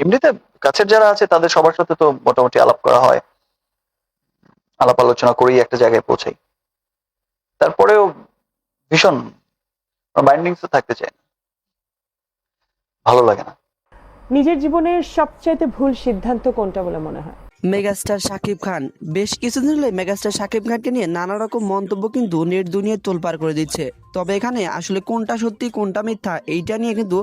এমনিতে কাছের যারা আছে তাদের সবার সাথে তো মোটামুটি আলাপ করা হয়, আলাপ আলোচনা করেই একটা জায়গায় পৌঁছাই। তারপরেও ভীষণ বাইন্ডিংস থাকতে চাই না, ভালো লাগে না। নিজের জীবনের সবচাইতে ভুল সিদ্ধান্ত কোনটা বলে মনে হয়? মেগাস্টার শাকিব খান বেশ কিছুদিন হলে মেগাস্টার শাকিব খানকে নিয়ে নানা রকম মন্তব্য কিন্তু নেট দুনিয়ায় তোলপাড় করে দিচ্ছে। তবে এখানে আসলে কোনটা সত্যি কোনটা মিথ্যা এইটা নিয়ে কিন্তু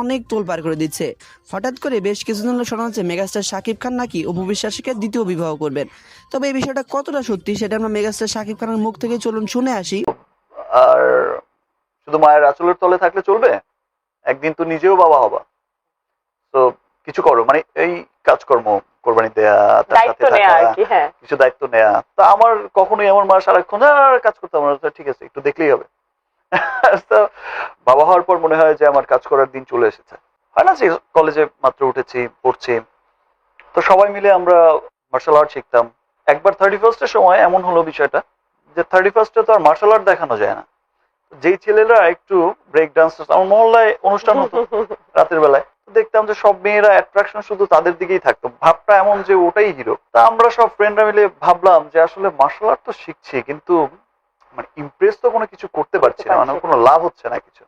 অনেক তোলপাড় করে দিচ্ছে। হঠাৎ করে বেশ কিছুদিন হলে শোনা হচ্ছে মেগাস্টার শাকিব খান নাকি অপু বিশ্বাসকে দ্বিতীয় বিবাহ করবেন। তবে এই বিষয়টা কতটা সত্যি সেটা আমরা মেগাস্টার শাকিব খানের মুখ থেকে চলুন শুনে আসি। আর শুধু মায়ের আঁচলের তলে থাকলে চলবে? একদিন তো নিজেও বাবা হবা। তো কিছু করো, মানে এই কাজকর্ম, কোরবানি দেয়া, তার দায়িত্ব সাথে নেয়া থাকা, আর কি। হ্যাঁ, কিছু দায়িত্ব নেয়া। তা আমার কখনোই আমার মা সারাক্ষণ আর কাজ করতে হবে না, ঠিক আছে একটু দেখলেই হবে। তো বাবা হওয়ার পর মনে হয় যে আমার কাজ করার দিন চলে এসেছে। হয় না যে কলেজে মাত্র উঠেছি, পড়ছি, তো সবাই মিলে আমরা মার্শাল আর্ট শিখতাম। একবার 31st এর সময় এমন হলো বিষয়টা যে 31st এ তো আর মার্শাল আর্ট দেখানো যায় না। যেই ছেলেরা একটু ব্রেক ডান্স, আমার মহল্লায় অনুষ্ঠান হতো রাতের বেলায়, দেখতাম যে সব মেয়েরা অ্যাট্রাকশন শুধু তাদের দিকেই থাকতো, ভাবটা এমন যে ওটাই হিরো। তা আমরা সব ফ্রেন্ডরা মিলে ভাবলাম যে আসলে মার্শাল আর্ট তো শিখছি, কিন্তু মানে ইমপ্রেস তো কোনো কিছু করতে পারছি না, মানে কোনো লাভ হচ্ছে না কিছু।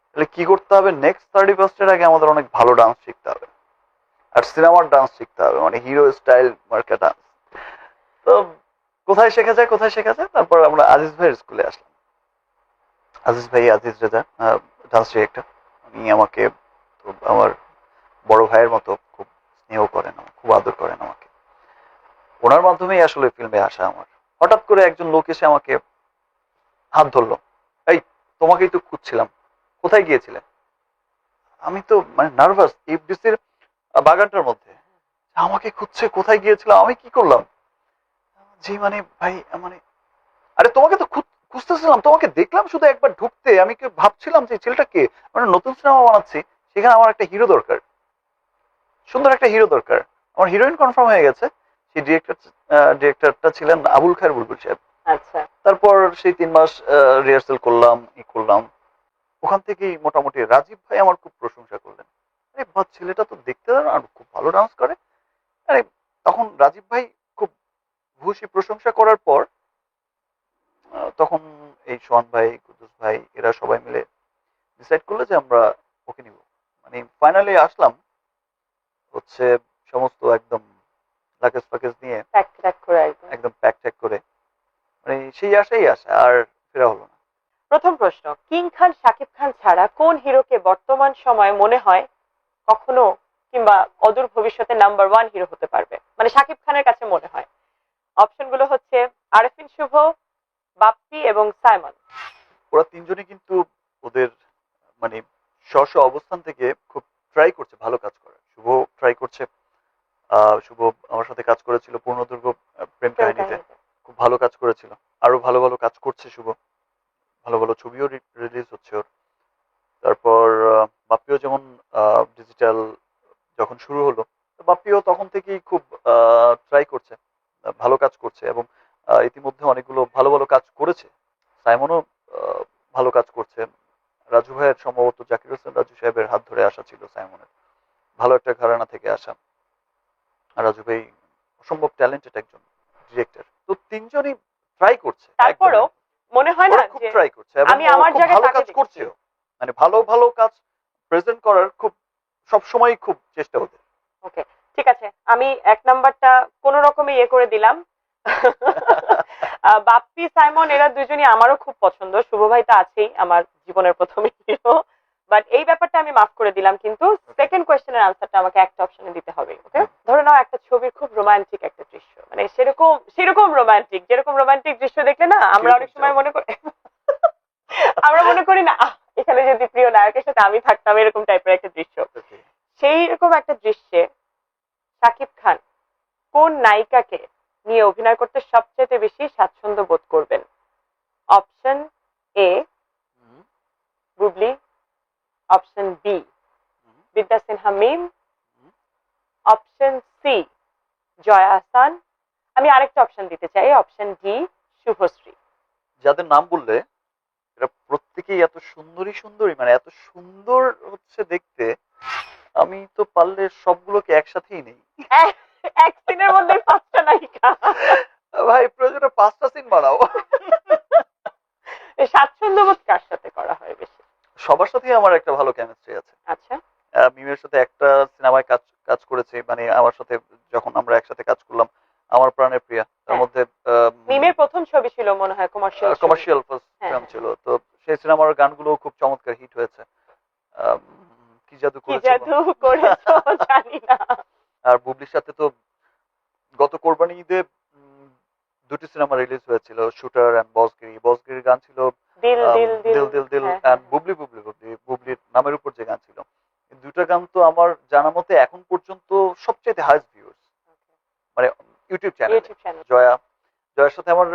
তাহলে কি করতে হবে, নেক্সট 31st এর আগে আমাদের অনেক ভালো ডান্স শিখতে হবে, আর সিনেমার ডান্স শিখতে হবে, মানে হিরো স্টাইল মার্কা ডান্স। তো কোথায় শেখা যায়, কোথায় শেখা যায়, তারপর আমরা আজিজ ভাইয়ের স্কুলে আসলাম। আজিজ ভাই, আজিজ রেজা, ডান্স ডিরেক্টর। উনি আমাকে তো আমার বড় ভাইয়ের মতো খুব স্নেহ করেন, খুব আদর করেন আমাকে। ওনার মাধ্যমেই আসলে ফিল্মে আসা আমার। হঠাৎ করে একজন লোক এসে আমাকে হাত ধরলো, এই তোমাকেই তো খুঁজছিলাম, কোথায় গিয়েছিলে? আমি তো মানে নার্ভাস, এফডিসির বাগানটার মধ্যে, আমাকে খুঁজছে, কোথায় গিয়েছিলাম, আমি কি করলাম? জি মানে ভাই, মানে আরে তোমাকে তো খুঁজতেছিলাম, তোমাকে দেখলাম শুধু একবার ঢুকতে, আমি কি ভাবছিলাম যে ছেলেটা কে, আমরা নতুন সিনেমা বানাচ্ছি, সেখানে আমার একটা হিরো দরকার, সুন্দর একটা হিরো দরকার। আমার হিরোইন কনফার্ম হয়ে গেছে। সেই ডিরেক্টরটা ছিলেন আবুল খায়ের বুলবুল সাহেব। আচ্ছা। তারপর সেই 3 মাস রিহার্সাল করলাম, করলাম। ওখান থেকেই মোটামুটি রাজীব ভাই আমার খুব প্রশংসা করলেন। আরে বাহ, ছেলেটা তো দেখতে দারুণ আর খুব ভালো ডান্স করে। আরে তখন রাজীব ভাই খুব ভূয়সী প্রশংসা করার পর তখন এই সোহান ভাই, কুদ্দুস ভাই, এরা সবাই মিলে ডিসাইড করলো যে আমরা ওকে নিব। মানে ফাইনালি আসলাম হচ্ছে সমস্ত একদম লাগেজ ফাকেজ নিয়ে, ট্যাক ট্যাক করে একদম। একদম প্যাক ট্যাক করে, মানে সেই আশাই আসা, আর ফেরা হলো না। প্রথম প্রশ্ন, কিং খান শাকিব খান ছাড়া কোন হিরোকে বর্তমান সময়ে মনে হয় কখনো কিংবা অদূর ভবিষ্যতে নাম্বার ওয়ান হিরো হতে পারবে, মানে শাকিব খানের কাছে মনে হয়? অপশনগুলো হচ্ছে আরেফিন শুভ, বাপ্পি এবং সাইমন। ওরা তিনজনই কিন্তু ওদের মানে স্ব স্ব অবস্থান থেকে খুব ট্রাই করছে ভালো কাজ করার। শুভ ট্রাই করছে, শুভ আমার সাথে কাজ করেছিল পূর্ণদৈর্ঘ্য প্রেম প্রেম কাহিনীতে, কাহিনীতে। খুব ভালো কাজ করেছিল। আরো ভালো ভালো কাজ করছে শুভ, ভালো ভালো ছবিও রিলিজ হচ্ছে ওর। তারপর বাপ্পিও যেমন ডিজিটাল যখন শুরু হলো, তো বাপ্পিও তখন থেকেই খুব ট্রাই করছে, ভালো কাজ করছে, এবং ইতিমধ্যে অনেকগুলো ভালো ভালো কাজ করেছে। সাইমনও ভালো কাজ করছে। রাজু ভাইয়ের সম্ভবত জাকির হোসেন রাজু সাহেবের হাত ধরে আসা ছিল সাইমনের, ভালো একটা ঘরানা থেকে আসা। আর রাজু ভাই অসম্ভব ট্যালেন্টেড একজন ডিরেক্টর। তো তিনজনই ট্রাই করছে, তারপরও মনে হয় না ওরা খুব যে ট্রাই করছে, এবং আমি আমার খুব জায়গায় ভালো তাকে কাজ দেখছি। করছেও। মানে ভালো ভালো কাজ প্রেজেন্ট করার খুব সবসময় খুব চেষ্টা ওদের। ওকে, ঠিক আছে, আমি এক নাম্বারটা কোন রকমে ইয়ে করে দিলাম। বাপ্পি সাইমন এরা দুজনই আমারও খুব পছন্দ, শুভ ভাই তো আছেই আমার জীবনের প্রথম হিরো। বাট এই ব্যাপারটা আমি মাফ করে দিলাম, কিন্তু সেকেন্ড কোয়েশ্চেনের আনসারটা আমাকে একটা অপশনে দিতে হবে। ওকে, ধরে নাও একটা ছবির খুব রোমান্টিক একটা দৃশ্য, মানে সেরকম সেরকম রোমান্টিক, যেরকম রোমান্টিক দৃশ্য দেখলে না আমরা অনেক সময় মনে করি, আমরা মনে করি না এখানে যদি প্রিয় নায়কের সাথে আমি থাকতাম, এরকম টাইপের একটা দৃশ্য। সেই রকম একটা দৃশ্যে শাকিব খান কোন নায়িকাকে নিয়ে অভিনয় করতে সবচেয়ে বেশি স্বাচ্ছন্দ্য বোধ করবেন? Option A Bubly, option B Bidya Sinha Mim, option C Joya Ahsan, আমি আরেকটা অপশন দিতে চাই, অপশন ডি শুভশ্রী। যাদের নাম বললে এরা প্রত্যেকেই এত সুন্দরী সুন্দরী, মানে এত সুন্দর হচ্ছে দেখতে। আমি তো পারলে সবগুলোকে একসাথেই নেই এক সিনের মধ্যে 5টা নায়িকা। ভাই প্রয়োজনে 5টা সিন বানাও। স্বাচ্ছন্দ্যবোধ কার সাথে করা হয় বেশি? সবার সাথেই আমার একটা ভালো কেমিস্ট্রি আছে। আচ্ছা, মিমের সাথে একটা সিনেমায় কাজ কাজ করেছি, মানে আমার সাথে যখন আমরা একসাথে কাজ করলাম, আমার প্রাণের প্রিয়া, তার হ্যাঁ। মধ্যে মিমের প্রথম ছবি ছিল মনে হয় কমার্শিয়াল। কমার্শিয়াল ফার্স্ট হ্যাঁ, ফিল্ম হ্যাঁ। ছিল, তো সেই সিনেমার গানগুলো খুব চমৎকার হিট হয়েছে। আম, কি জাদু কি করেছো। জাদু করেছো জানি না। আর বুবলির সাথে তো গত কোরবানি ঈদে দুটি সিনেমা রিলিজ হয়েছিল, শুটার এন্ড বসগিরি। বসগিরির গান ছিল দিল দিল দিল দিল দিল দিল হ্যাঁ, এন্ড বুবলি বুবলি বুবলি, বুবলির নামের উপর যে গান ছিল, এই দুটো গান তো আমার জানা মতে এখন পর্যন্ত সবচেয়ে হাইস্ট ভিউয়ার্স, মানে ইউটিউব চ্যানেলে। YouTube channel. জয়ার সাথে আমার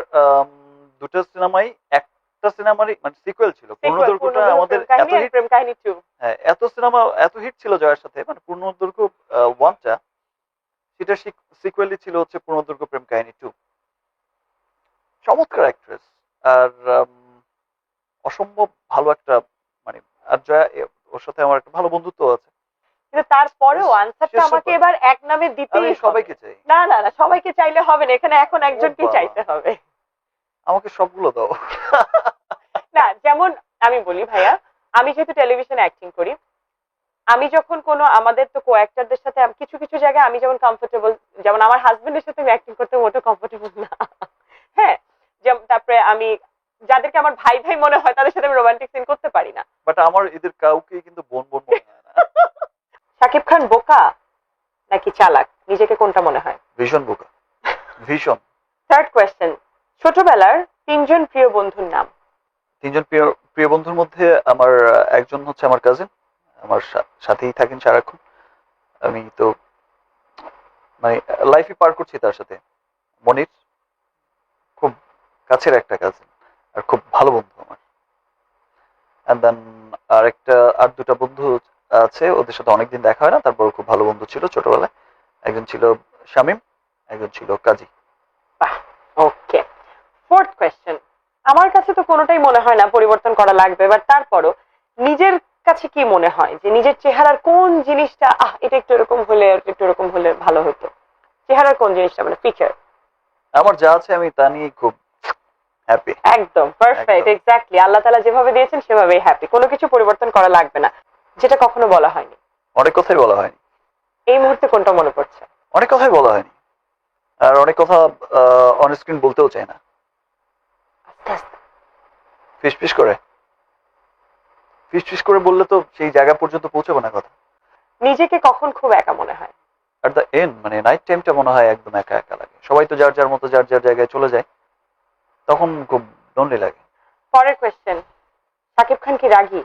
দুটো সিনেমাই, একটা সিনেমারই মানে সিকুয়েল ছিল, পূর্ণদৈর্ঘ্যটা আমাদের এত হিট, প্রেম কাহিনী 2। হ্যাঁ এত সিনেমা এত হিট ছিল জয়ের সাথে, মানে পূর্ণদৈর্ঘ্য ওয়ানটা, সেটা সিকুয়েলই ছিল হচ্ছে পূর্ণদৈর্ঘ্য প্রেম কাহিনী 2। চমৎকার অ্যাক্ট্রেস, আর অসম্ভব ভালো একটা, মানে আর জয়া ওর সাথে আমার একটা ভালো বন্ধুত্ব আছে। কিন্তু তারপরেও আনসারটা শেষ আমাকে ব্যাপার। এবার এক নামে আমি দিতেই হবে। সবাইকে চাই, না না না, সবাইকে চাইলে হবে না, এখানে এখন একজনকেই বাবা। চাইতে হবে। আমাকে সবগুলো দাও। না, যেমন আমি বলি ভাইয়া, আমি যেহেতু টেলিভিশনে অ্যাক্টিং করি, আমি যখন কোনো আমাদের তো কো অ্যাক্টরদের সাথে কিছু কিছু জায়গায় আমি যেমন কমফোর্টেবল, যেমন আমার হাজবেন্ডের সাথে আমি অ্যাক্টিং করতে মোটেও কমফোর্টেবল না। হ্যাঁ, যেমন তারপরে আমি যাদেরকে আমার ভাই ভাই মনে হয় তাদের সাথে আমি রোমান্টিক সিন করতে পারি না। বাট আমার এদের কাউকে কিন্তু বোন বোন মনে হয় না। শাকিব খান বোকা নাকি চালাক, নিজেকে কোনটা মনে হয়? ভীষণ বোকা, ভীষণ। থার্ড কোয়েশ্চেন, ছোটবেলার 3জন প্রিয় বন্ধুর নাম। 3জন প্রিয় প্রিয় বন্ধুর মধ্যে আমার একজন হচ্ছে আমার কাজিন, আমার সাথেই থাকেন সারাক্ষণ। আমি তো মানে লাইফে পার করছি তার সাথে। মনির খুব কাছের একটা কাজিন, আর খুব ভালো বন্ধু আমার। এন্ড দেন আর দুটা বন্ধু আছে, ওদের সাথে অনেকদিন দেখা হয় না, তারপর খুব ভালো বন্ধু ছিল ছোটবেলায়। একজন ছিল শামিম, একজন ছিল কাজী। ওকে, ফোর্থ কোয়েশ্চেন, আমার কাছে তো কোনোটাই মনে হয় না পরিবর্তন করা লাগবে, বাট তারপরও নিজের কাছে কি মনে হয় যে নিজের চেহারার কোন জিনিসটা এটা একটু এরকম হলে একটু এরকম হলে ভালো হতো? চেহারার কোন জিনিসটা, মানে ফিচার? আমার যা আছে আমি তা নিয়ে খুব হ্যাপি। একদম পারফেক্ট, একদম। এক্স্যাক্টলি। আল্লাহ তাআলা যেভাবে দিয়েছেন সেভাবেই হ্যাপি, কোনো কিছু পরিবর্তন করা লাগবে না। যেটা কখনো বলা হয়নি, অনেক কথাই বলা হয়নি, এই মুহূর্তে কোনটা মনে পড়ছে? অনেক কথাই বলা হয়নি, আর অনেক কথা অন স্ক্রিন বলতেও চাই না। আস্তে আস্তে। ফিস ফিস করে বললে তো সেই জায়গা পর্যন্ত পৌঁছাবো না কথা। নিজেকে কখন খুব একা মনে হয়? আর দ্য এন্ড, মানে নাইট টাইমটা মনে হয় একদম একা একা লাগে, সবাই তো যার যার মতো যার যার জায়গায় চলে যায়, তখন খুব লোনলি লাগে। পরের কোয়েশ্চেন, শাকিব খান কি রাগী?